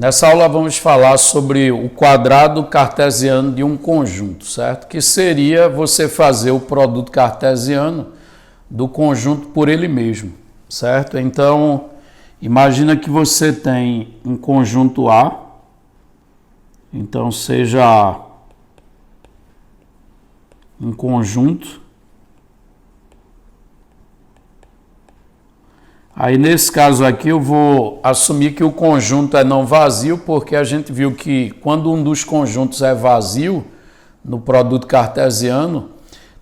Nessa aula vamos falar sobre o quadrado cartesiano de um conjunto, certo? Que seria você fazer o produto cartesiano do conjunto por ele mesmo, certo? Então, imagina que você tem um conjunto A, então seja um conjunto. Aí nesse caso aqui eu vou assumir que o conjunto é não vazio, porque a gente viu que quando um dos conjuntos é vazio no produto cartesiano,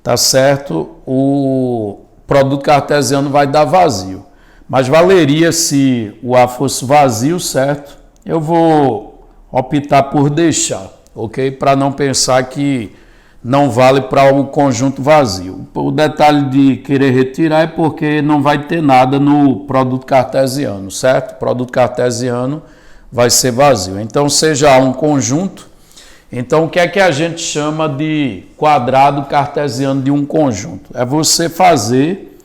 tá certo? O produto cartesiano vai dar vazio. Mas valeria se o A fosse vazio, certo? Eu vou optar por deixar, ok? Para não pensar que não vale para o conjunto vazio. O detalhe de querer retirar é porque não vai ter nada no produto cartesiano, certo? O produto cartesiano vai ser vazio. Então, seja um conjunto, então o que é que a gente chama de quadrado cartesiano de um conjunto? É você fazer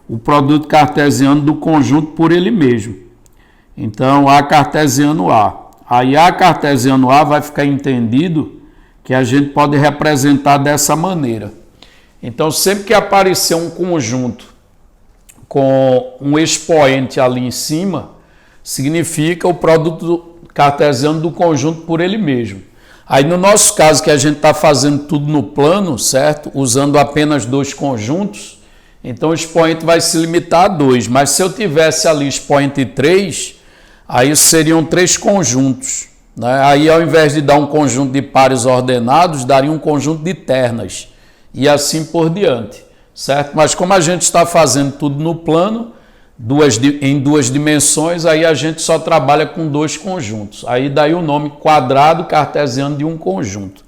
o produto cartesiano do conjunto por ele mesmo. Então, A cartesiano A. Aí A cartesiano A vai ficar entendido que a gente pode representar dessa maneira. Então, sempre que aparecer um conjunto com um expoente ali em cima, significa o produto cartesiano do conjunto por ele mesmo. Aí, no nosso caso, que a gente está fazendo tudo no plano, certo? Usando apenas dois conjuntos, então o expoente vai se limitar a 2. Mas se eu tivesse ali expoente 3, aí seriam 3 conjuntos. Aí, ao invés de dar um conjunto de pares ordenados, daria um conjunto de ternas e assim por diante, certo? Mas como a gente está fazendo tudo no plano, em duas dimensões, aí a gente só trabalha com dois conjuntos. Aí daí o nome quadrado cartesiano de um conjunto.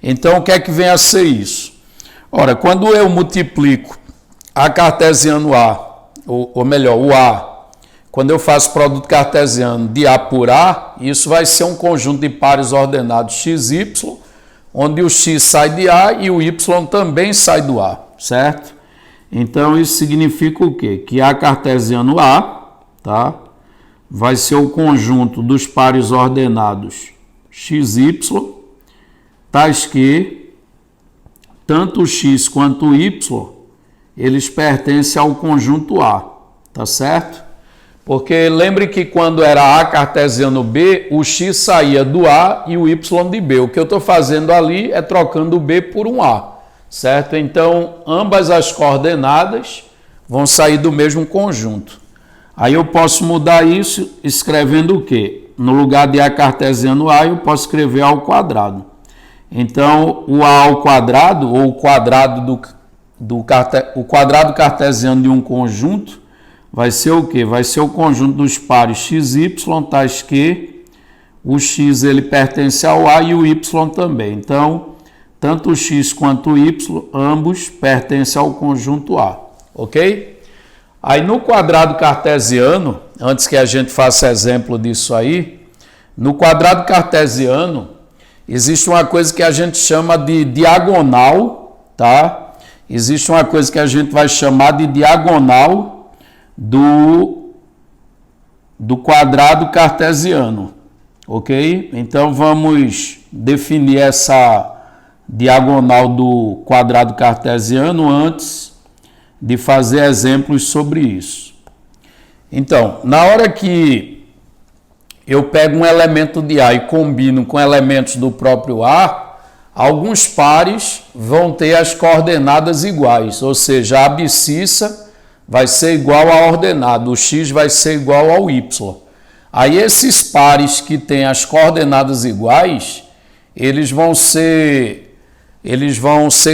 Então, o que é que vem a ser isso? Ora, quando eu multiplico A cartesiano A, ou melhor, o A, quando eu faço produto cartesiano de A por A, isso vai ser um conjunto de pares ordenados XY, onde o X sai de A e o Y também sai do A, certo? Então, isso significa o quê? Que A cartesiano A, tá? Vai ser o conjunto dos pares ordenados XY, tais que tanto o X quanto o Y, eles pertencem ao conjunto A, tá certo? Porque lembre que quando era A cartesiano B, o X saía do A e o Y de B. O que eu estou fazendo ali é trocando o B por um A, certo? Então, ambas as coordenadas vão sair do mesmo conjunto. Aí eu posso mudar isso escrevendo o quê? No lugar de A cartesiano A, eu posso escrever A ao quadrado. Então, o A ao quadrado, ou o quadrado o quadrado cartesiano de um conjunto, vai ser o quê? Vai ser o conjunto dos pares XY, tais que o X ele pertence ao A e o Y também. Então, tanto o X quanto o Y, ambos pertencem ao conjunto A, ok? Aí no quadrado cartesiano, antes que a gente faça exemplo disso aí, no quadrado cartesiano, existe uma coisa que a gente chama de diagonal, tá? Existe uma coisa que a gente vai chamar de diagonal do quadrado cartesiano, ok? Então, vamos definir essa diagonal do quadrado cartesiano antes de fazer exemplos sobre isso. Então, na hora que eu pego um elemento de A e combino com elementos do próprio A, alguns pares vão ter as coordenadas iguais, ou seja, a abscissa vai ser igual a ordenado, o X vai ser igual ao Y. Aí esses pares que têm as coordenadas iguais, eles vão ser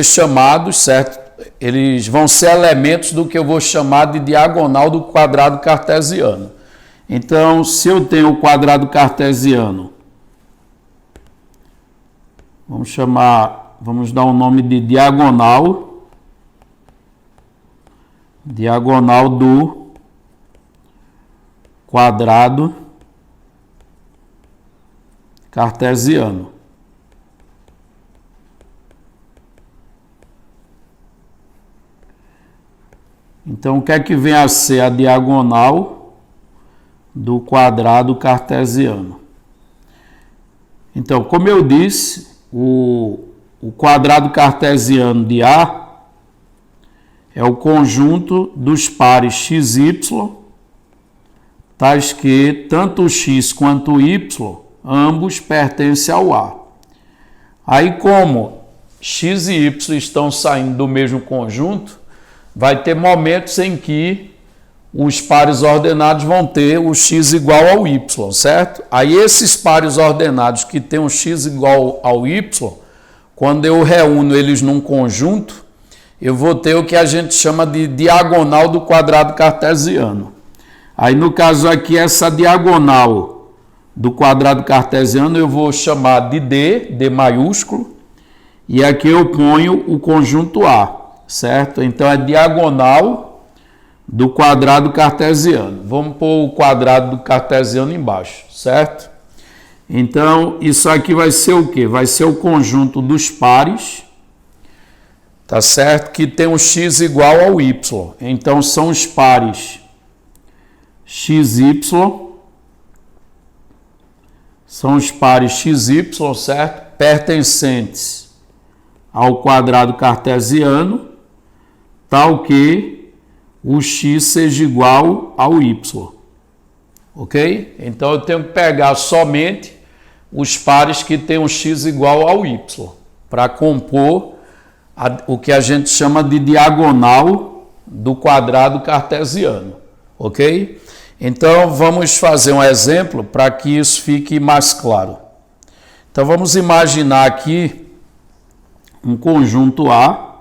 chamados, certo? Eles vão ser elementos do que eu vou chamar de diagonal do quadrado cartesiano. Então, se eu tenho o quadrado cartesiano, vamos dar um nome de diagonal do quadrado cartesiano. Então, o que é que vem a ser a diagonal do quadrado cartesiano? Então, como eu disse, o quadrado cartesiano de A é o conjunto dos pares xy, tais que tanto o x quanto o y, ambos pertencem ao A. Aí, como x e y estão saindo do mesmo conjunto, vai ter momentos em que os pares ordenados vão ter o x igual ao y, certo? Aí esses pares ordenados que têm o x igual ao y, quando eu reúno eles num conjunto, eu vou ter o que a gente chama de diagonal do quadrado cartesiano. Aí no caso aqui, essa diagonal do quadrado cartesiano eu vou chamar de D maiúsculo, e aqui eu ponho o conjunto A, certo? Então é diagonal do quadrado cartesiano. Vamos pôr o quadrado do cartesiano embaixo, certo? Então, isso aqui vai ser o quê? Vai ser o conjunto dos pares, tá certo? Que tem um x igual ao y. Então, são os pares xy, são os pares xy, certo? Pertencentes ao quadrado cartesiano, tal que o x seja igual ao y, ok? Então, eu tenho que pegar somente os pares que têm um x igual ao y, para compor o que a gente chama de diagonal do quadrado cartesiano, ok? Então, vamos fazer um exemplo para que isso fique mais claro. Então, vamos imaginar aqui um conjunto A.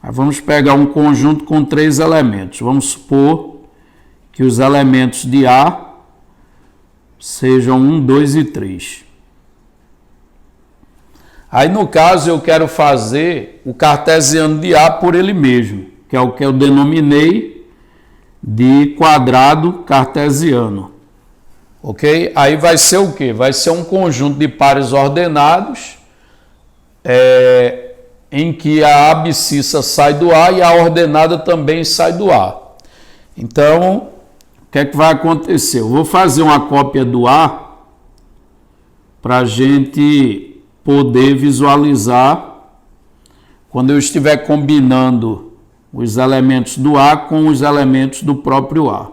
Vamos pegar um conjunto com 3 elementos. Vamos supor que os elementos de A sejam 1, 2 e 3. Aí, no caso, eu quero fazer o cartesiano de A por ele mesmo, que é o que eu denominei de quadrado cartesiano. Ok? Aí vai ser o quê? Vai ser um conjunto de pares ordenados, em que a abscissa sai do A e a ordenada também sai do A. Então, o que é que vai acontecer? Eu vou fazer uma cópia do A para a gente poder visualizar quando eu estiver combinando os elementos do A com os elementos do próprio A.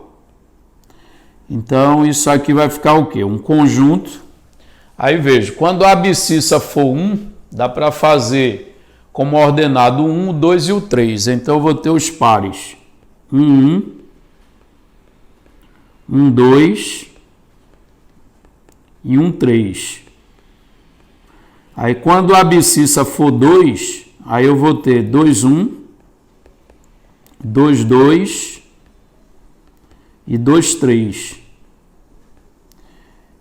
Então, isso aqui vai ficar o quê? Um conjunto. Aí, veja, quando a abscissa for 1, dá para fazer como ordenado o 1, o 2 e o 3. Então, eu vou ter os pares 1, 1, 2 e 1, 3. Aí, quando a abscissa for 2, aí eu vou ter 2, 1, 2, 2 e 2, 3.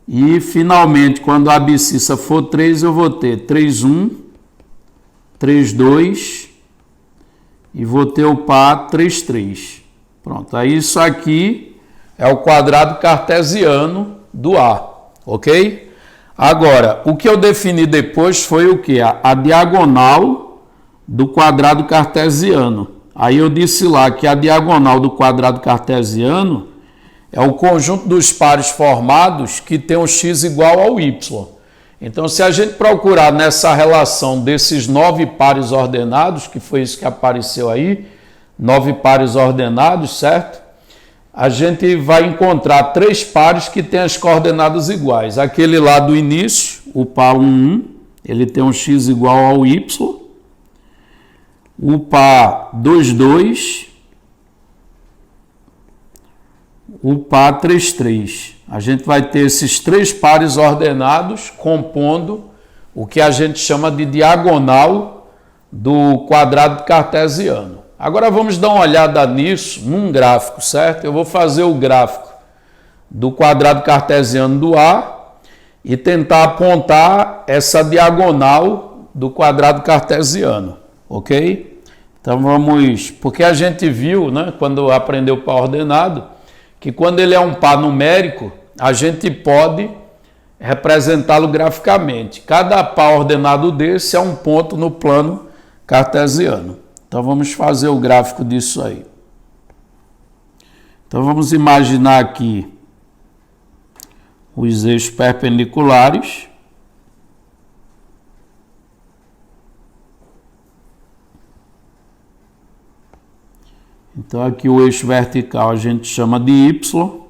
E, finalmente, quando a abscissa for 3, eu vou ter 3, 1, 3, 2 e vou ter o par 3, 3. Pronto, aí isso aqui é o quadrado cartesiano do A, ok? Agora, o que eu defini depois foi o que? A diagonal do quadrado cartesiano. Aí eu disse lá que a diagonal do quadrado cartesiano é o conjunto dos pares formados que tem um x igual ao y. Então, se a gente procurar nessa relação desses 9 pares ordenados, que foi isso que apareceu aí, 9 pares ordenados, certo? A gente vai encontrar 3 pares que têm as coordenadas iguais. Aquele lá do início, o par 1, 1, ele tem um x igual ao y. O par 2, 2, o par 3, 3. A gente vai ter esses 3 pares ordenados compondo o que a gente chama de diagonal do quadrado cartesiano. Agora vamos dar uma olhada nisso num gráfico, certo? Eu vou fazer o gráfico do quadrado cartesiano do A e tentar apontar essa diagonal do quadrado cartesiano, ok? Então vamos, porque a gente viu, né, quando aprendeu par ordenado, que quando ele é um par numérico, a gente pode representá-lo graficamente. Cada par ordenado desse é um ponto no plano cartesiano. Então vamos fazer o gráfico disso aí. Então vamos imaginar aqui os eixos perpendiculares. Então aqui o eixo vertical a gente chama de Y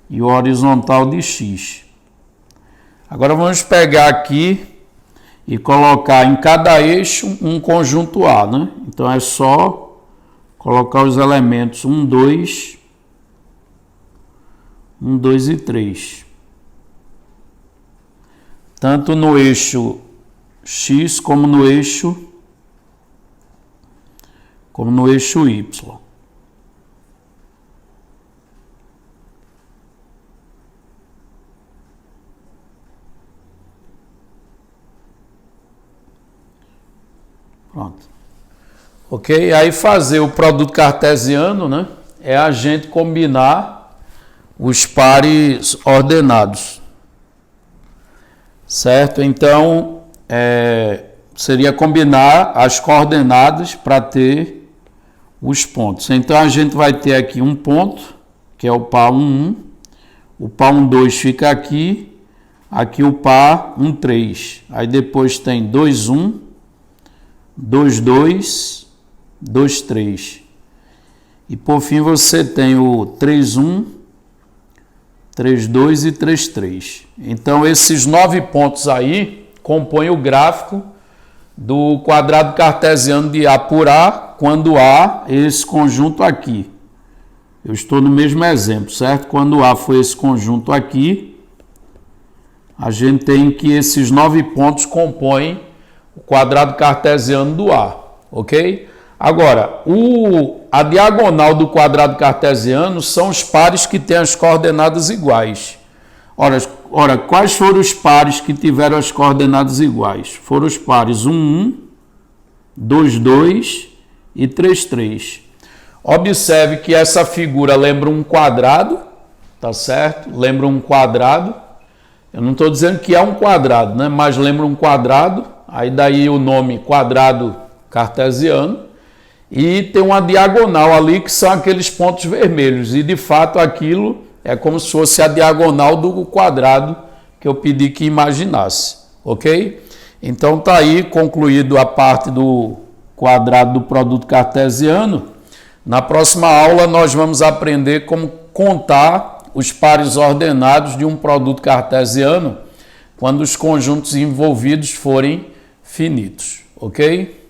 e o horizontal de X. Agora vamos pegar aqui e colocar em cada eixo um conjunto A, né? Então é só colocar os elementos 1, 2, 1, 2 e 3. Tanto no eixo X como no eixo Y. Pronto. Ok? Aí fazer o produto cartesiano, né? É a gente combinar os pares ordenados. Certo? Então, seria combinar as coordenadas para ter os pontos. Então, a gente vai ter aqui um ponto, que é o par 1, 1. O par 1, 2 fica aqui. Aqui o par 1, 3. Aí depois tem 2, 1. 2, 2, 2, 3. E por fim você tem o 3, 1, 3, 2 e 3, 3. Então esses 9 pontos aí compõem o gráfico do quadrado cartesiano de A por A, quando A é esse conjunto aqui. Eu estou no mesmo exemplo, certo? Quando A foi esse conjunto aqui, a gente tem que esses 9 pontos compõem o quadrado cartesiano do A, ok? Agora, a diagonal do quadrado cartesiano são os pares que têm as coordenadas iguais. Ora, quais foram os pares que tiveram as coordenadas iguais? Foram os pares 1, 1, 2, 2 e 3, 3. Observe que essa figura lembra um quadrado, tá certo? Lembra um quadrado. Eu não estou dizendo que é um quadrado, né? Mas lembra um quadrado. Aí daí o nome quadrado cartesiano, e tem uma diagonal ali que são aqueles pontos vermelhos, e de fato aquilo é como se fosse a diagonal do quadrado que eu pedi que imaginasse, ok? Então tá aí concluído a parte do quadrado do produto cartesiano. Na próxima aula nós vamos aprender como contar os pares ordenados de um produto cartesiano quando os conjuntos envolvidos forem finitos, ok?